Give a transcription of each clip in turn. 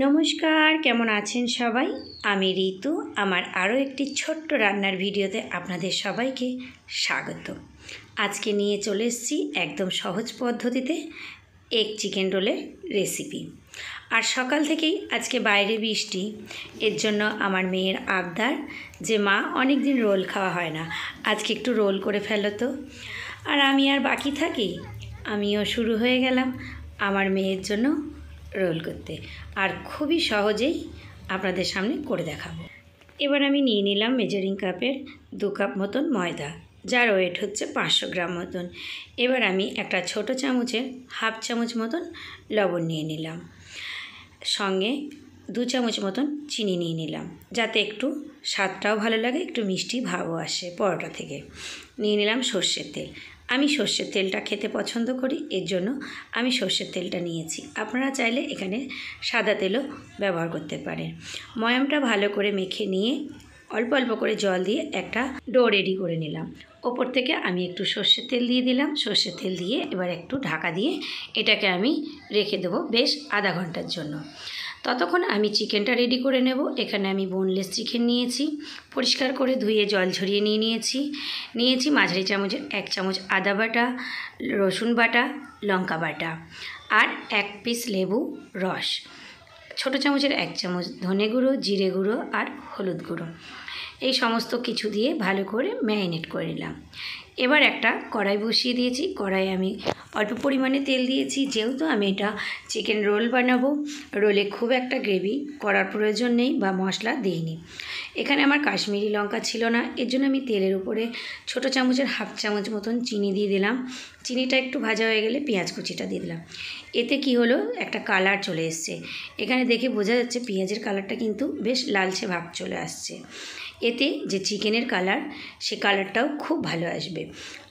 নমস্কার, কেমন আছেন সবাই? আমি ঋতু। আমার আরও একটি ছোট্ট রান্নার ভিডিওতে আপনাদের সবাইকে স্বাগত। আজকে নিয়ে চলে এসেছি একদম সহজ পদ্ধতিতে এগ চিকেন রোলের রেসিপি। আর সকাল থেকেই আজকে বাইরে বৃষ্টি, এর জন্য আমার মেয়ের আবদার যে মা অনেক দিন রোল খাওয়া হয় না, আজকে একটু রোল করে ফেলো তো। আর আমি আর বাকি থাকি, আমিও শুরু হয়ে গেলাম আমার মেয়ের জন্য রোল করতে। আর খুবই সহজেই আপনাদের সামনে করে দেখাবো। এবার আমি নিয়ে নিলাম মেজারিং কাপের 2 কাপ মতন ময়দা, যার ওয়েট হচ্ছে 500 গ্রাম মতন। এবার আমি একটা ছোট চামচের হাফ চামচ মতন লবণ নিয়ে নিলাম, সঙ্গে 2 চামচ মতন চিনি নিয়ে নিলাম, যাতে একটু স্বাদটাও ভালো লাগে, একটু মিষ্টি ভাবও আসে পরোটা থেকে। নিয়ে নিলাম সর্ষের তেল। আমি সর্ষের তেলটা খেতে পছন্দ করি, এর জন্য আমি সর্ষের তেলটা নিয়েছি। আপনারা চাইলে এখানে সাদা তেলও ব্যবহার করতে পারেন। ময়ামটা ভালো করে মেখে নিয়ে অল্প অল্প করে জল দিয়ে একটা ডো রেডি করে নিলাম। ওপর থেকে আমি একটু সর্ষের তেল দিয়ে দিলাম। সর্ষের তেল দিয়ে এবার একটু ঢাকা দিয়ে এটাকে আমি রেখে দেবো বেশ আধা ঘন্টার জন্য। ততক্ষণ আমি চিকেনটা রেডি করে নেব। এখানে আমি বোনলেস চিকেন নিয়েছি, পরিষ্কার করে ধুয়ে জল ঝরিয়ে নিয়েছি মাঝারি চামচের 1 চামচ আদা বাটা, রসুন বাটা, লঙ্কা বাটা আর 1 পিস লেবু রস, ছোটো চামচের 1 চামচ ধনে গুঁড়ো, জিরে গুঁড়ো আর হলুদ গুঁড়ো। এই সমস্ত কিছু দিয়ে ভালো করে ম্যারিনেট করে নিলাম। এবার একটা কড়াই বসিয়ে দিয়েছি। কড়াই আমি অল্প পরিমাণে তেল দিয়েছি, যেহেতু আমি এটা চিকেন রোল বানাবো। রোলে খুব একটা গ্রেভি করার প্রয়োজন নেই বা মশলা দিইনি। এখানে আমার কাশ্মীরি লঙ্কা ছিল না, এর জন্য আমি তেলের উপরে ছোটো চামচের হাফ চামচ মতন চিনি দিয়ে দিলাম। চিনিটা একটু ভাজা হয়ে গেলে পেঁয়াজ কুচিটা দিয়ে দিলাম। এতে কি হলো, একটা কালার চলে এসছে। এখানে দেখে বোঝা যাচ্ছে পেঁয়াজের কালারটা কিন্তু বেশ লালচে ভাব চলে আসছে। এতে যে চিকেনের কালার, সে কালারটাও খুব ভালো আসবে।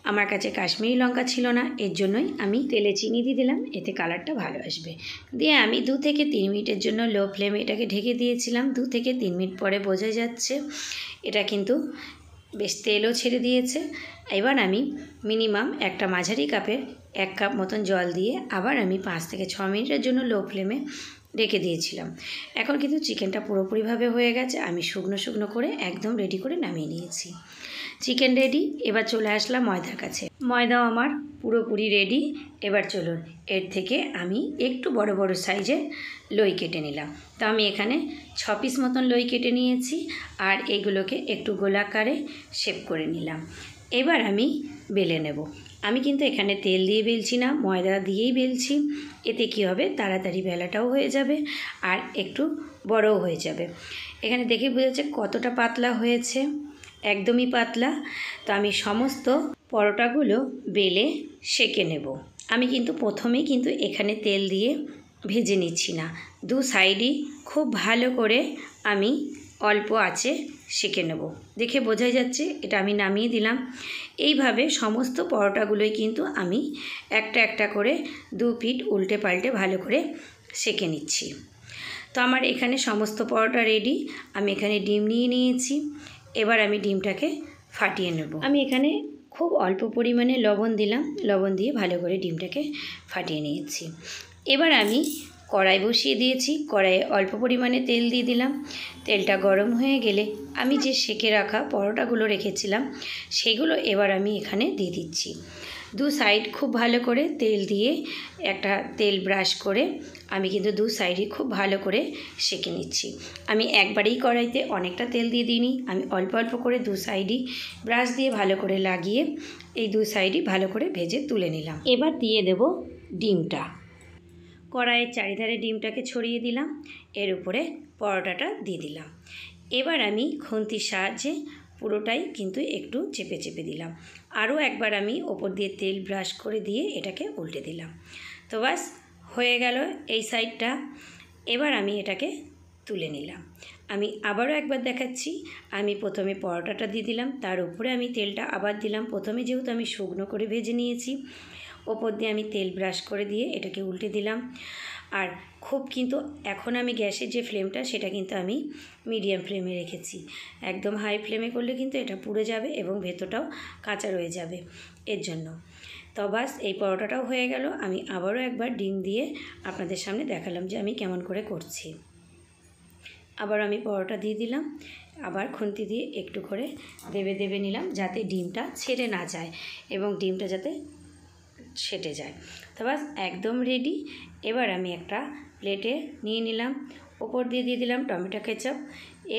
আমার কাছে কাশ্মীরি লঙ্কা ছিল না, এর জন্যই আমি তেলে চিনি দিয়ে দিলাম, এতে কালারটা ভালো আসবে। দিয়ে আমি 2 থেকে 3 মিনিটের জন্য লো ফ্লেমে এটাকে ঢেকে দিয়েছিলাম। 2 থেকে 3 মিনিট পরে বোঝা যাচ্ছে এটা কিন্তু বেশ তেলও ছেড়ে দিয়েছে। এবার আমি মিনিমাম একটা মাঝারি কাপের 1 কাপ মতন জল দিয়ে আবার আমি 5 থেকে 6 মিনিটের জন্য লো ফ্লেমে রেখে দিয়েছিলাম। এখন কিন্তু চিকেনটা পুরোপুরিভাবে হয়ে গেছে। আমি শুকনো করে একদম রেডি করে নামিয়ে নিয়েছি। Chicken ready. এবার চলে আসলাম ময়দার কাছে। ময়দাও আমার পুরোপুরি রেডি। এবার চলুন এর থেকে আমি একটু বড় বড় সাইজের লই কেটে নিলাম। তো আমি এখানে 6 পিস মতন লই কেটে নিয়েছি, আর এইগুলোকে একটু গোলাকারে শেপ করে নিলাম। এবার আমি বেলে নেব। আমি কিন্তু এখানে তেল দিয়ে বেলছি না, ময়দা দিয়েই বেলছি। এতে কি হবে, তাড়াতাড়ি বেলাটাও হয়ে যাবে আর একটু বড়ও হয়ে যাবে। এখানে দেখে বোঝা যাচ্ছে কতটা পাতলা হয়েছে, একদমই পাতলা। তো আমি সমস্ত পরোটাগুলো বেলে সেঁকে নেব। আমি কিন্তু প্রথমেই কিন্তু এখানে তেল দিয়ে ভেজে নিচ্ছি না, 2 সাইডই খুব ভালো করে আমি অল্প আঁচে সেঁকে নেব। দেখে বোঝাই যাচ্ছে। এটা আমি নামিয়ে দিলাম। এইভাবে সমস্ত পরোটাগুলোই কিন্তু আমি একটা একটা করে 2 পিঠ উল্টে পাল্টে ভালো করে সেঁকে নিচ্ছি। তো আমার এখানে সমস্ত পরোটা রেডি। আমি এখানে ডিম নিয়ে নিয়েছি। এবার আমি ডিমটাকে ফাটিয়ে নেব। আমি এখানে খুব অল্প পরিমাণে লবণ দিলাম, লবণ দিয়ে ভালো করে ডিমটাকে ফাটিয়ে নিয়েছি। এবার আমি কড়াই বসিয়ে দিয়েছি। কড়াইয়ে অল্প পরিমাণে তেল দিয়ে দিলাম। তেলটা গরম হয়ে গেলে আমি যে সেঁকে রাখা পরোটাগুলো রেখেছিলাম সেগুলো এবার আমি এখানে দিয়ে দিচ্ছি। 2 সাইড খুব ভালো করে তেল দিয়ে একটা তেল ব্রাশ করে আমি কিন্তু 2 সাইডই খুব ভালো করে সেঁকে নিচ্ছি। আমি একবারেই কড়াইতে অনেকটা তেল দিয়ে দিইনি, আমি অল্প অল্প করে 2 সাইডই ব্রাশ দিয়ে ভালো করে লাগিয়ে এই 2 সাইডই ভালো করে ভেজে তুলে নিলাম। এবার দিয়ে দেব ডিমটা। কড়াইয়ের চারিধারে ডিমটাকে ছড়িয়ে দিলাম, এর উপরে পরোটাটা দিয়ে দিলাম। এবার আমি খুন্তির সাহায্যে পুরোটাই কিন্তু একটু চেপে চেপে দিলাম। আরও একবার আমি ওপর দিয়ে তেল ব্রাশ করে দিয়ে এটাকে উল্টে দিলাম। তো বাস হয়ে গেল এই সাইডটা। এবার আমি এটাকে তুলে নিলাম। আমি আবারও একবার দেখাচ্ছি। আমি প্রথমে পরোটাটা দিয়ে দিলাম, তার উপরে আমি তেলটা আবার দিলাম। প্রথমে যেহেতু আমি শুকনো করে ভেজে নিয়েছি, ওপর দিয়ে আমি তেল ব্রাশ করে দিয়ে এটাকে উল্টে দিলাম। আর খুব কিন্তু এখন আমি গ্যাসের যে ফ্লেমটা সেটা কিন্তু আমি মিডিয়াম ফ্লেমে রেখেছি। একদম হাই ফ্লেমে করলে কিন্তু এটা পুড়ে যাবে এবং ভেতরটাও কাঁচা রয়ে যাবে, এর জন্য। তো বাস এই পরোটাটাও হয়ে গেল। আমি আবারও একবার ডিম দিয়ে আপনাদের সামনে দেখালাম যে আমি কেমন করে করছি। আবার আমি পরোটা দিয়ে দিলাম, আবার খুন্তি দিয়ে একটু করে দেবে দেবে নিলাম যাতে ডিমটা ছেড়ে না যায় এবং ডিমটা যাতে সেটে যায়। তো বাস একদম রেডি। এবার আমি একটা প্লেটে নিয়ে নিলাম, ওপর দিয়ে দিলাম টমেটো কেচাপ,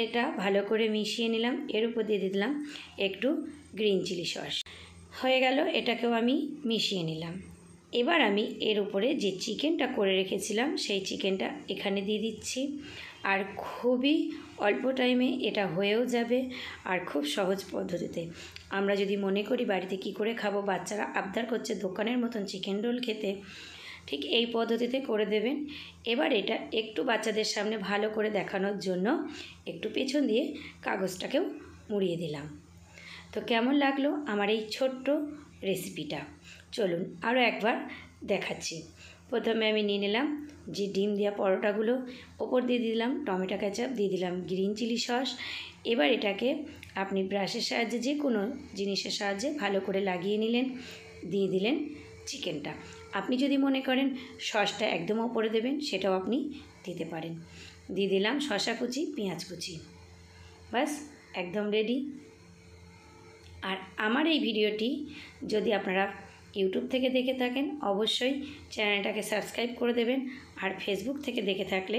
এটা ভালো করে মিশিয়ে নিলাম, এর উপর দিয়ে দিলাম একটু গ্রিন চিলি সস। হয়ে গেল, এটাকেও আমি মিশিয়ে নিলাম। এবার আমি এর উপরে যে চিকেনটা করে রেখেছিলাম সেই চিকেনটা এখানে দিয়ে দিচ্ছি। আর খুবই অল্প টাইমে এটা হয়েও যাবে আর খুব সহজ পদ্ধতিতে। আমরা যদি মনে করি বাড়িতে কি করে খাবো, বাচ্চারা আবদার করছে দোকানের মতন চিকেন রোল খেতে, ঠিক এই পদ্ধতিতে করে দেবেন। এবার এটা একটু বাচ্চাদের সামনে ভালো করে দেখানোর জন্য একটু পেছন দিয়ে কাগজটাকেও মুড়িয়ে দিলাম। তো কেমন লাগলো আমার এই ছোট্ট রেসিপিটা, চলুন আরও একবার দেখাচ্ছি। প্রথমে আমি নিয়ে নিলাম যে ডিম দেওয়া পরোটাগুলো, ওপর দিয়ে দিলাম টমেটো কেচাপ, দিয়ে দিলাম গ্রিন চিলি সস। এবার এটাকে আপনি ব্রাশের সাহায্যে যে কোনো জিনিসের সাহায্যে ভালো করে লাগিয়ে নিলেন, দিয়ে দিলেন চিকেনটা। আপনি যদি মনে করেন সসটা একদম ওপরে দেবেন সেটাও আপনি দিতে পারেন। দিয়ে দিলাম শসা কুচি, পেঁয়াজ কুচি, বাস একদম রেডি। আর আমার এই ভিডিওটি যদি আপনারা ইউটিউব থেকে দেখে থাকেন অবশ্যই চ্যানেলটাকে সাবস্ক্রাইব করে দেবেন, আর ফেসবুক থেকে দেখে থাকলে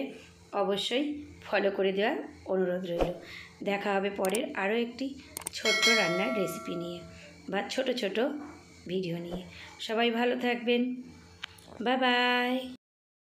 অবশ্যই ফলো করে দেওয়ার অনুরোধ রইল। দেখা হবে পরের আরও একটি ছোট্ট রান্নার রেসিপি নিয়ে বা ছোট ছোট ভিডিও নিয়ে। সবাই ভালো থাকবেন, বাই বাই।